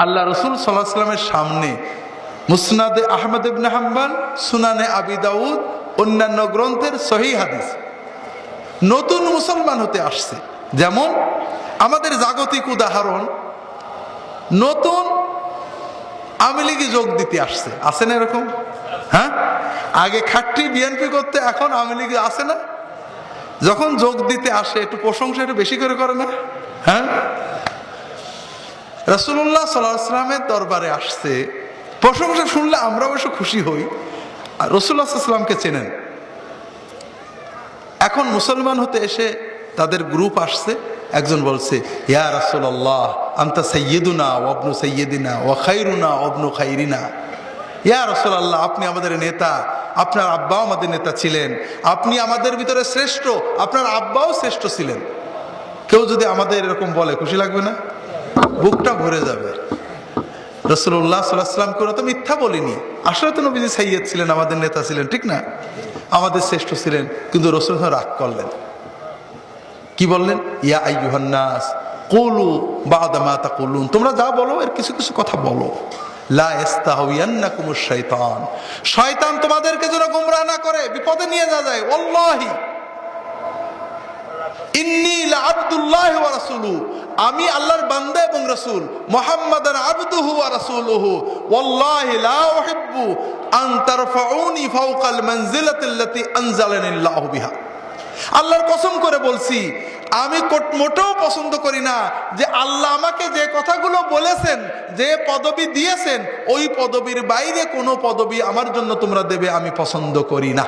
আল্লাহ রসুল সাল্লাল্লাহু আলাইহি ওয়াসাল্লামের সামনে মুসনাদে আহমদ ইবনে হাম্বল, সুনানে আবি দাউদ, অন্যান্য গ্রন্থের সহিহ হাদিস নতুন মুসলমান হতে আসছে। যেমন আমাদের জাগতিক উদাহরণ, নতুন আওয়ামী লীগে যোগ দিতে আসছে, আছে না এরকম? হ্যাঁ, আগে খাট্টি বিএনপি করতে, এখন আওয়ামী লীগে আছে না? যখন যোগ দিতে আসে একটু প্রশংসা একটু বেশি করে করে না? হ্যাঁ, রাসূলুল্লাহ সাল্লাল্লাহু আলাইহি ওয়াসাল্লামের দরবারে আসছে, প্রশংসা শুনলে আমরা অবশ্য খুশি হই। আর রাসূলুল্লাহ সাল্লাল্লাহু আলাইহি ওয়াসাল্লামকে চেনেন। এখন মুসলমান হতে এসে তাদের গ্রুপ আসছে, একজন বলছে, ইয়া রাসূলুল্লাহ আনতা সাইয়্যিদুনা ওয়া ইবনু সাইয়্যিদিনা ওয়া খায়রুনা ওয়া ইবনু খায়রিনা। ইয়া রাসূলুল্লাহ, আপনি আমাদের নেতা, আপনার আব্বাও আমাদের নেতা ছিলেন, আপনি আমাদের ভিতরে শ্রেষ্ঠ, আপনার আব্বাও শ্রেষ্ঠ ছিলেন। কেউ যদি আমাদের এরকম বলে খুশি লাগবে না? বুকটা ভরে যাবে। রাসূলুল্লাহ সাল্লাল্লাহু আলাইহি ওয়াসাল্লাম করে তো মিথ্যা বলিনি, আসলে তো নবীজি সাইয়্যিদ ছিলেন, আমাদের নেতা ছিলেন, ঠিক না? আমাদের শ্রেষ্ঠ ছিলেন। কিন্তু রাসূলুল্লাহ রাগ করলেন, কি বললেন? ইয়া আইয়ুহান নাস কুলু বা'দা মা তাকুলুন, তোমরা যা বলো এর কিছু কিছু কথা বলো। লা ইস্তাহওয়ান্নাকুমুশ শাইতান, শয়তান তোমাদেরকে যেন গোমরাহ না করে, বিপদে নিয়ে যায়। ওয়াল্লাহি ইন্নী লা আবদুল্লাহি ওয়া রাসূলুহু, আমি আল্লাহর বান্দা এবং রাসূল, মুহাম্মাদান আবদুহু ওয়া রাসূলুহু, ওয়াল্লাহি লা উহিব্বু আন তারফাউনি ফাওকাল মানজিলাতিল্লাতী আনজালানিল্লাহু বিহা। আল্লাহর কসম করে বলছি, আমি মোটেও পছন্দ করি না যে আল্লাহ আমাকে যে কথাগুলো বলেছেন, যে পদবি দিয়েছেন, ওই পদবির বাইরে কোনো পদবি আমার জন্য তোমরা দেবে, আমি পছন্দ করি না।